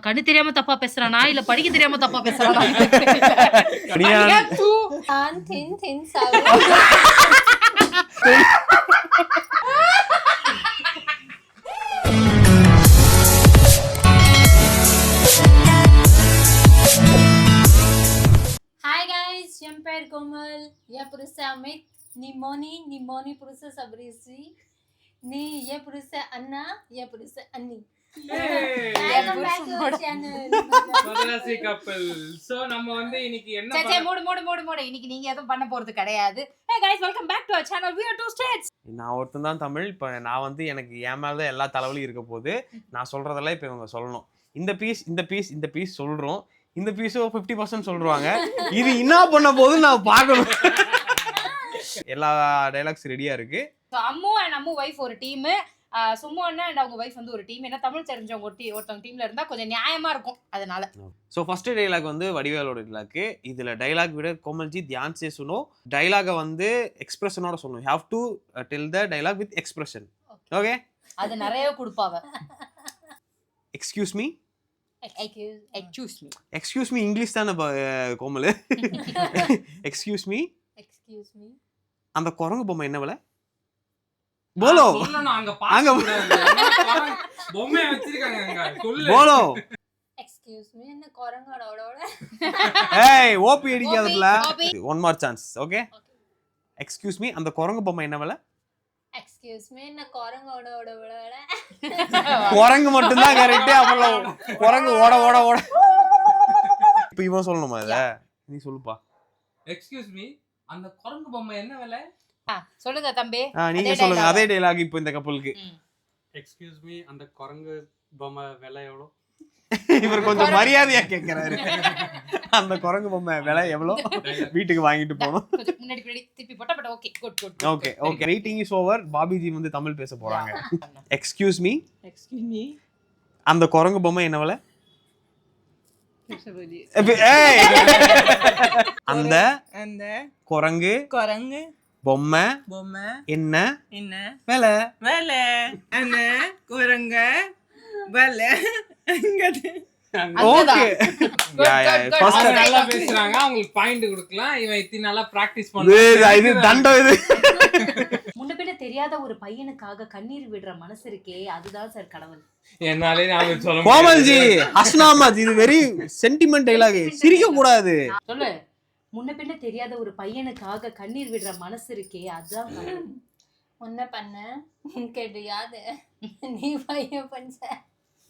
கண்ணு தெரியாம தப்பா பேசுறானா இல்ல படிக்க தெரியாம தப்பா பேசுறானா? Hi guys, என் பேர் கோமல். என் புருஷ அமித். நீ மோனி புருஷ சபரிசி. நீ என் புருஷ அண்ணா, என் புருஷ அண்ணி. Welcome back to our channel. Madrasi கப்பல். சோ நம்ம வந்து இன்னைக்கு என்ன சே மூடு இன்னைக்கு நீங்க எதுவும் பண்ண போறது கிடையாது. Hey guys, welcome back to our channel. We are two states. நான் ஒருத்தன் தான் தமிழ். இப்போ நான் வந்து எனக்கு என் மேல தான் எல்லா தலைவலியும் இருக்க போது. நான் சொல்றதெல்லாம் இப்போ இவங்க சொல்லணும். இந்த பீஸ் சொல்றோம். இந்த பீஸோ 50% சொல்றாங்க. இது என்ன பண்ண போது நான் பார்க்கணும். எல்லா டைலாக்ஸ் ரெடியா இருக்கு. So Ammu and Ammu wife ஒரு டீம், சும்மு அண்ணா and அவங்க வைஃப் வந்து ஒரு டீம். ஏன்னா தமிழ் தெரிஞ்சவங்க ஒருத்தவங்க டீம்ல இருந்தா கொஞ்சம் நியாயமா இருக்கும் அதனால. ஸோ ஃபர்ஸ்ட் டைலாக் வந்து வடிவேலோட டைலாக். இதுல டைலாக் விட கோமல்ஜி தியான் சே சுனோ. டைலாக வந்து எக்ஸ்பிரஷனோட சொல்லணும். Have to tell the dialogue with expression. Okay, அது நிறைய கொடுப்பாவ. Excuse me. Excuse me English தானே கோமல். Excuse me. அந்த குரங்கு பொம்மை என்ன விலை? போலோ அங்க பாக்க பொம்மை வச்சிருக்காங்க அங்க. சொல்லு போலோ. Excuse me, என்ன குரங்கோட. ஏய் ஓபி அடிக்காதல. One more chance. Okay, excuse me அந்த குரங்கு பொம்மை என்ன விலை? Excuse me, என்ன குரங்கோட. குரங்கு மட்டும் தான் கரெக்ட். அப்புறம் குரங்கு ஓட. இப்போ இவன் சொல்லணுமா இத? நீ சொல்லுப்பா. எக்ஸ்கியூஸ் மீ அந்த குரங்கு பொம்மை என்ன விலை? சொல்லுங்க தம்பி. நீங்க சொல்லுங்க அதே டயலாக் இப்போ இந்த கப்பலுக்கு. எக்ஸ்கியூஸ் மீ அந்த குரங்கு பொம்மை விலை எவ்வளோ? இவர் கொஞ்சம் மரியாதையா கேக்குறாரு. அந்த குரங்கு பொம்மை விலை எவ்வளோ? வீட்டுக்கு வாங்கிட்டு போணும். முன்னாடி திருப்பி போட்டா okay good. Okay waiting is over. பாபிஜி வந்து தமிழ் பேச போறாங்க. எக்ஸ்கியூஸ் மீ அந்த குரங்கு பொம்மை என்ன விலை? அந்த குரங்கு பொம்மை என்ன விலை? அந்த குரங்க விலை ஓகே ஃபர்ஸ்ட் நல்லா பேசுறாங்க. அவங்களுக்கு பாயிண்ட் கொடுக்கலாம். இவன் இத்தனை நல்லா பிராக்டீஸ் பண்ணுவான். இது தண்டம். இது முன்னபின்ன தெரியாத ஒரு பையனுக்காக கண்ணீர் விடுற மனசு இருக்கே அதுதான் சார் கடவுள். என்னாலே நான் சொல்ல கோமல்ஜி அஸ்னாமத் இது வெரி சென்டிமெண்ட் டயலாக். சிரிக்க கூடாது. சொல்லு. முன்னபின்ன தெரியாத ஒரு பையனுக்காக கண்ணீர் விடுற மனசு இருக்கே அதுதான் கடவுள். உன்ன பண்ண கேட்டியாது நீ பையன் பண்ண.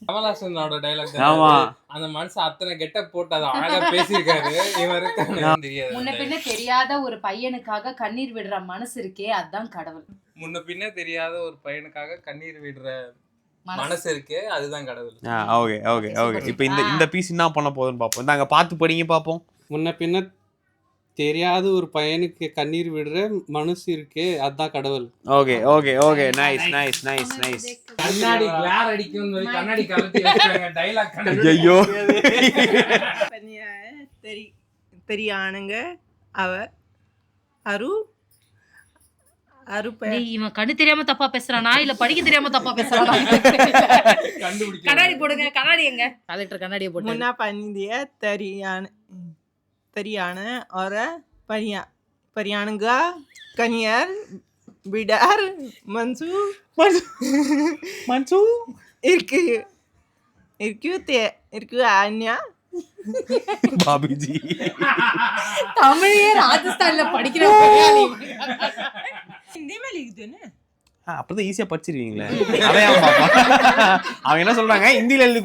கமலாசனோட டைலாக். ஆமா, அந்த மனுஷன் அத்தனை கெட்ட போட்டு அதை அழகா பேசியிருக்காரு. இவருக்கு தெரியாது. முன்ன பின்ன தெரியாத ஒரு பையனுக்காக கண்ணீர் விடுற மனசு இருக்கே அதுதான் கடவுள். முன்ன பின்ன தெரியாத ஒரு பையனுக்காக கண்ணீர் விடுற மனசு இருக்கே அதுதான் கடவுள். ஓகே இப்போ இந்த பீஸ் என்ன பண்ண போகுதுன்னு பாப்போம். இந்தாங்க பார்த்து படிங்க பாப்போம். முன்ன பின்ன தெரியாத ஒரு பையனுக்கு கண்ணீர் விடுற மனசு இருக்கு அதுதான் கடவுள். Okay nice. கண்ணாடி கிளார் அடிக்கும் போது கண்ணாடி கலட்டி வச்சாங்க டைலாக். ஐயோ தெரியானுங்க அவ அரு இவன் கண்ணு தெரியாம தப்பா பேசுறானா இல்ல படிக்க தெரியாம தப்பா பேசுறானா? கண்டுபிடிக்க கண்ணாடி போடுங்க. கண்ணாடி எங்க? கலெக்டர் கண்ணாடியை போட்டு. முன்னா பண்ணிய தெரியான और परियाणग कनियर बिडार मंसू इरकू आन्या பாபிஜி தமிழே ராஜஸ்தான்ல படிக்கிற हिंदी में लिख दो ना. அப்பதான் ஈஸியா படிச்சிருவீங்களே. அதையா பாப்பா அவங்க என்ன சொல்றாங்க? ஹிந்தில எழுதி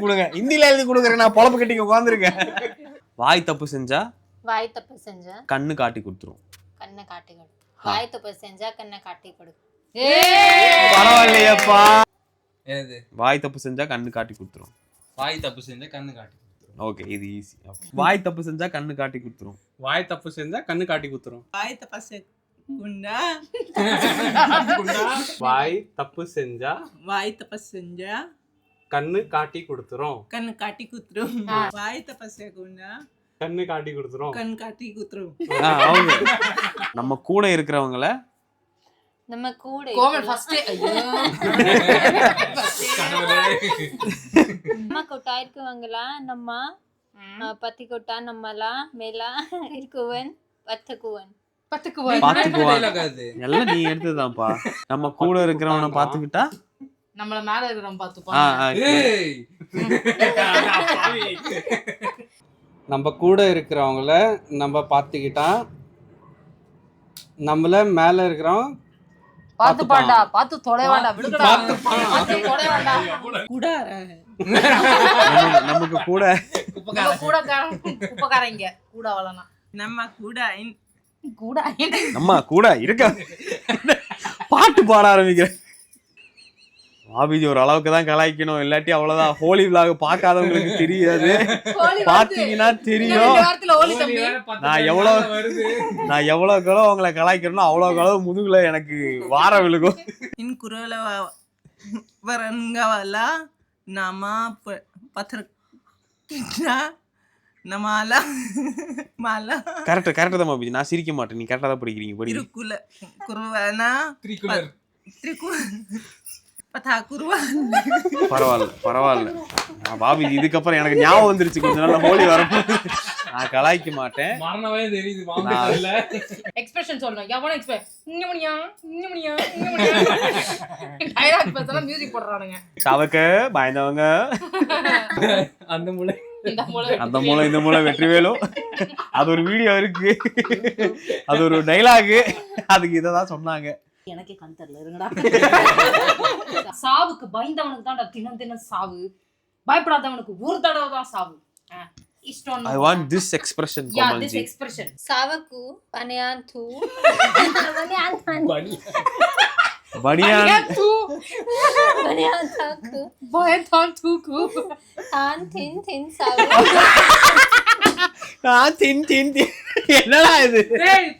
கொடுங்க. நான் பொழப்பு கட்டி உட்கார்ந்துருக்கேன். வாய் தப்பு செஞ்சா கண்ணு காட்டி கொடுத்துரும். கண்ணை காட்டி கொடு. வாய் தப்பு செஞ்சா கண்ணை காட்டி கொடு. பரவாயில்லையப்பா. ஏது வாய் தப்பு செஞ்சா கண்ணு காட்டி கொடுத்துரும். வாய் தப்பு செஞ்சா கண்ணு காட்டி கொடுத்துரும். ஓகே இது ஈஸி. வாய் தப்பு செஞ்சா கண்ணு காட்டி கொடுத்துரும். வாய் தப்பு செஞ்சா கண்ணு காட்டி குத்துரும். वाई तपसे गुंडा வாய் தப்பு செஞ்சா वाई तपसेंजा கண்ணு காட்டி கொடுத்துரும். कन काटी कुतरो. वाई तपसे गुंडा கண்ணு காட்டி கொடுத்துரும். कन काटी कुतरो. அவங்க நம்ம கூட இருக்கிறவங்கள நம்ம கூட கோமல் ஃபர்ஸ்ட் ஐயோ நம்ம கொட்டா இருக்குவாங்களா நம்ம பத்தி கொட்டா நம்மளா மேலா இருக்குவன் பத்துக்குவன் பத்துக்குவன் எல்லாம் நீ எடுத்ததுதான்ப்பா. நம்ம கூட இருக்கிறவனை பாத்துக்கிட்டா நம்மள மேல இருக்கிறவன் பாத்துப்பான். நம்ம கூட இருக்கிறவங்கள நம்ம பார்த்துக்கிட்டா நம்மள மேல இருக்கிறவன் பாத்துப்பான்டா, பாத்து தொலைவான்டா, விடுடா. பாத்து தொலைவான்டா. கூடார நமக்கு கூட நம்ம குப்பக்காரங்க கூட வளனா. நம்ம கூட கூட நம்ம கூட இருக்க பாட்டு பாட ஆரம்பிக்கிறேன். ஆபிஜி ஒரு அளவுக்கு தான் கலாய்க்கணும், இல்லாட்டி அவ்வளவுதான். ஹோலி விலாக் பார்க்காதவங்களுக்கு தெரியாது, பாத்தீங்கன்னா தெரியும். நான் எவ்வளவுக்கு அவங்களை கலாய்க்கிறேனோ அவ்வளவுக்கு அளவு முதுகுல எனக்கு வார விழுகும். இன் குரல வரங்க வல நம்ம பத்திர நம்மால மால கரெக்ட் தான் ஆபிஜி, நான் சிரிக்க மாட்டேன், நீ கரெக்டா தான் படிக்கிறீங்க. படி திருக்குல குருவனா திரிகு பதா குருவன். பரவாயில்ல பாபி, இதுக்கப்புறம் எனக்கு ஞாபகம் வந்துருச்சு, கொஞ்ச நாள் ஹோலி வரப்போ நான் கலாய்க்க மாட்டேன். மரணமே தெரியுது. எக்ஸ்பிரஷன் சொல்லணும். எவன எக்ஸ்பிரஸ் இன்னமுனியா டயலாக் பேசலாம், மியூசிக் போடுறானுங்க. சாவக்க பயந்தவங்க அந்த முளை அந்த மூளை இந்த மூளை வெற்றிவேலும். அது ஒரு வீடியோ இருக்கு, அது ஒரு டைலாக், அதுக்கு இததான் சொன்னாங்க. எனக்கே கண்டர்ல இருங்கடா. சாவுக்கு பயந்தவனுக்கு தான் தினம் சாவு, பயப்படாதவனுக்கு ஒரு தடவை தான் சாவு. I want this expression. Yeah, this expression. சாவக்கு பனியான் தூ பனியான் தாக்கு பயந்தான் தூக்கு தான் தின் தின் சாவு. என்னடா இது?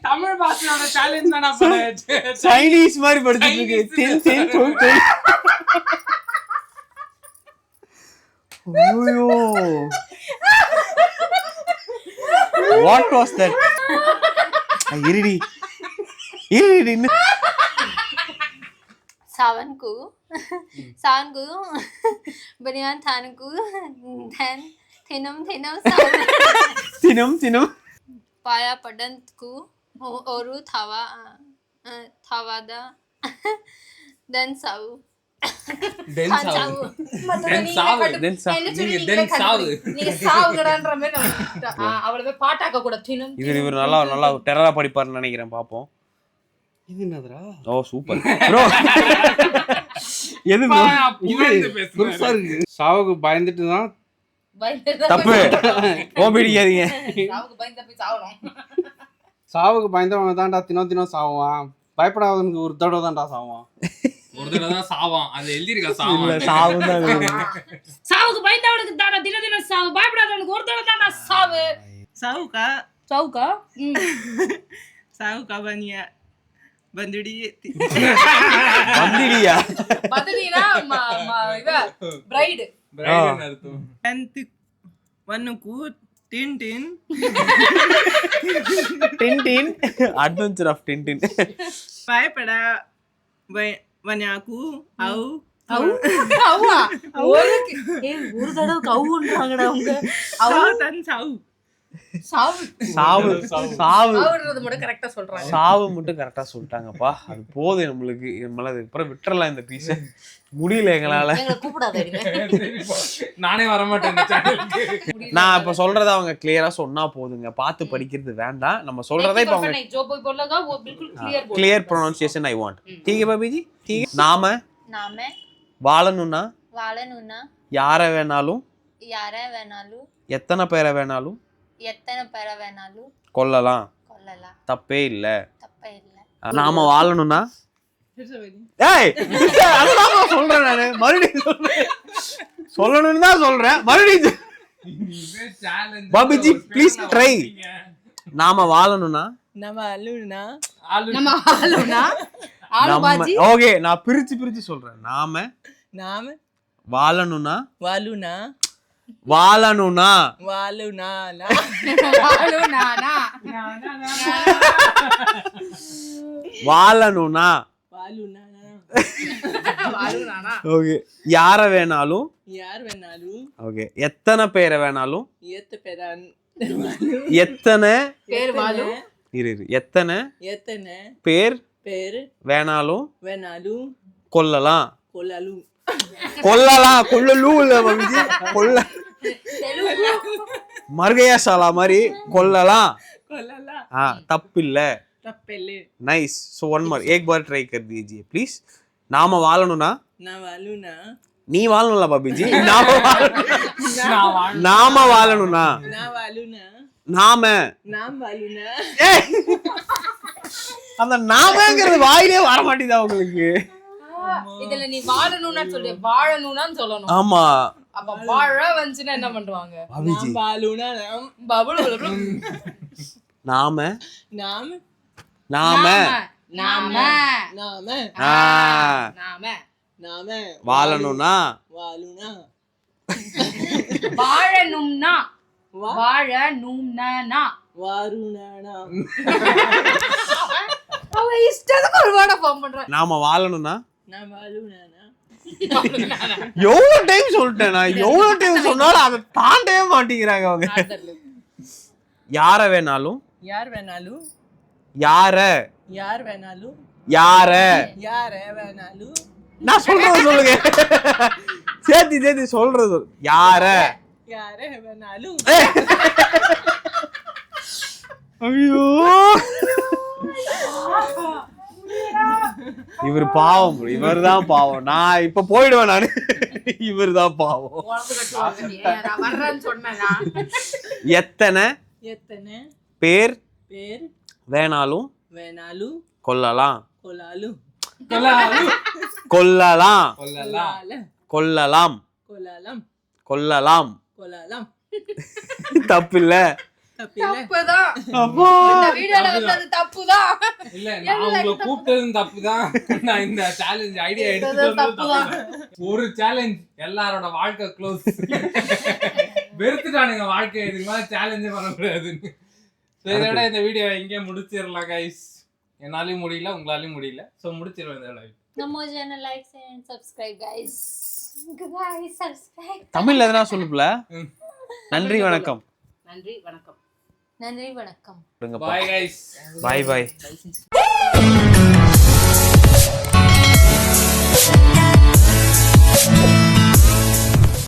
தமிழ் பாஷையோட சேலஞ்ச் தானா பண்ணேன். சைனீஸ் மாதிரி படிச்சிட்டு இருக்கு. தின் தின் தூ தூ. OYO, what was that? இருடி सावन को बनियान थान को धन थिनम தினம் पाया पडंत को औरु थावादा दन साऊ தென் சாவு. நீங்க சாவுங்கடான்ற மாதிரி அவ்வளவு பாட்டாக்க கூட தினம். இது இவர் நல்லா டெரரா படிப்பாருன்னு நினைக்கிறேன், பாப்போம். இது என்னதுடா? ஓ சூப்பர் ப்ரோ. எது bro? புதுசா இருக்கு. சாவுக்கு பயந்துட்டு தான் தப்பு, ஓபிடிக்காதீங்க. சாவுக்கு பயந்து போய் சாவணும். சாவுக்கு பயந்தவங்க தான்டா தினம் சாவான், பயப்படாதவனுக்கு ஒரு தடவை தான்டா சாவான். ஒரு தடவை தான் சாவான், அது எழுதிருக்கா இல்ல சாவான். சாவுதான். சாவுக்கு பயந்தவனுக்கு தான தினம் சாவு, பயப்படாதவனுக்கு ஒரு தடவை தான்டா சாவு. சாவுக்கா சாவுக்கா பனியா பந்துடி வந்திடியா பதிலினா இவ பிரைட் பிரைட்னு அர்த்தம். అంతి వన్నుకు టిన్ டின் அட்வென்ச்சர் ஆஃப் டின். భయపడ వన్యాకు అవు அவ்வா ஒரு தடவை கவுன்றாங்கடா அவங்க. సావు తన్ సావు சாவுன்றது மட்டும் கரெக்டா சொல்றாங்க. சாவு மட்டும் கரெக்டா சொல்லிட்டாங்கப்பா, அது போதும் நம்மளுக்கு. நம்மள அப்புறம் விட்டுறலாம் இந்த பீஸ, முடியல எங்களால. நானே வர மாட்டேன் இந்த சேனலுக்கு. நான் இப்ப சொல்றத அவங்க கிளியரா சொன்னா போதுங்க, பார்த்து படிக்கிறது வேண்டாம். நம்ம சொல்றதை இப்ப அவங்க जो कोई बोलेगा वो बिल्कुल क्लियर बोल. Clear pronunciation I want. ठीक है बाबी जी, ठीक है. நாம வாழணும்னா யார வேணாலும் எத்தனை பேரை வேணாலும் கொல்லலாம், தப்பே இல்ல. நாம வாழணும்னா ஏய் அதான் சொல்றேன் நானு, மறுபடியும் சொல்லணும்னு தான் சொல்றேன், மறுபடியும். பாபிஜி ப்ளீஸ் ட்ரை. நாம வாழணும்னா ஓகே, நான் பிரிச்சு சொல்றேன். நாம வாழணும்னா வாழுனானா ஓகே யார வேணாலும் யார் வேணாலும் ஓகே எத்தனை பேரை வேணாலும் ஏத்த பெறான் எத்தனை பேர் வாழு இரு எத்தனை எத்தனை பேர் பேர் வேணாலும் வேணாலும் கொல்லலாம் கொள்ளலும் கொல்லலும் இல்ல மகிழ்ச்சி கொல்ல மர்கையா சாலா மாதிரி கொல்லலாம் கொள்ளலாம் தப்பு இல்ல தப்பில்லை नाइस सो वन मोर एक बार ट्राई कर दीजिए प्लीज நாம வாழணும்னா நான் வாழுனா நீ வாழணும்ல பாபிஜி நாம வாழணும்னா நான் வாழுனா நாம நாம் வாழுனா அந்த நாமங்கிறது வாயிலே வர மாட்டேதா உங்களுக்கு இதுல நீ வாழணும்னா சொல்லு வாழணும்னான்னு சொல்லணும் ஆமா அப்ப வாழ வந்துச்சுன்னா என்ன பண்ணுவாங்க பாபிஜி நாம் வாழுனா நாம் பபுளு நாம நாம் நாம நாம நாம ஆ, நாம நாம வாழணும்னா வாழுனா வாழணும்னா வாழணும்னா வாருனா அவ இஷ்டத்துக்கு ஒரு வேர்டை ஃபார்ம் பண்றான் நாம வாழணும்னா நான் வாழுனா எவ்வளவு டைம் சொல்லிட்டேன் நான் எவ்வளவு டைம் சொன்னாலும் அதை தாண்டவே மாட்டேங்கிறாங்க அவங்க யார வேணாலும் யார் வேணாலும் யார யார் வேணாலும் யார யார வேணாலும் நான் சொல்றது சொல்லுங்க சேர்த்தி சொல்றது யார யார வேணாலும் ஐயோ இவர் பாவம் இவர்தான் பாவம் நான் இப்ப போயிடுவேன் நானு இவர்தான் பாவம் நான் வர்றேன்னு சொன்னேனா எத்தனை எத்தனை பேர் பேர் வேணாலும் வேணாலும் கொல்லலாம் கொள்ளாலும் கொல்லலாம் கொல்லலாம் கொல்லலாம் கொள்ளலாம் கொல்லலாம் கொள்ளலாம் தப்பில்ல தப்பில்லை தப்புதான் அப்பா இந்த வீடியோல வந்தது தப்புதான் இல்ல நான் உங்களை கூப்பிட்டதும் தப்புதான் நான் இந்த சேலஞ்ச் ஐடியா எடுத்துட்டு வந்ததும் தப்புதான் ஒரு சேலஞ்ச் எல்லாரோட வாழ்க்கை க்ளோஸ் வெறுத்துட்டானுங்க வாழ்க்கை இதுக்கு மேல சேலஞ்சே பண்ணக்கூடாதுன்னு இதோட இந்த வீடியோ இங்கே முடிச்சிடலாம் கைஸ் என்னாலையும் முடியல உங்களாலையும் முடியல ஸோ முடிச்சிருவேன் இதோட நம்ம channel like and subscribe guys subscribe தமிழ்ல எதனா சொல்லுப்ல நன்றி வணக்கம் நன்றி வணக்கம் நன்றி வணக்கம் பாய் கைஸ் பாய் பாய் Bye.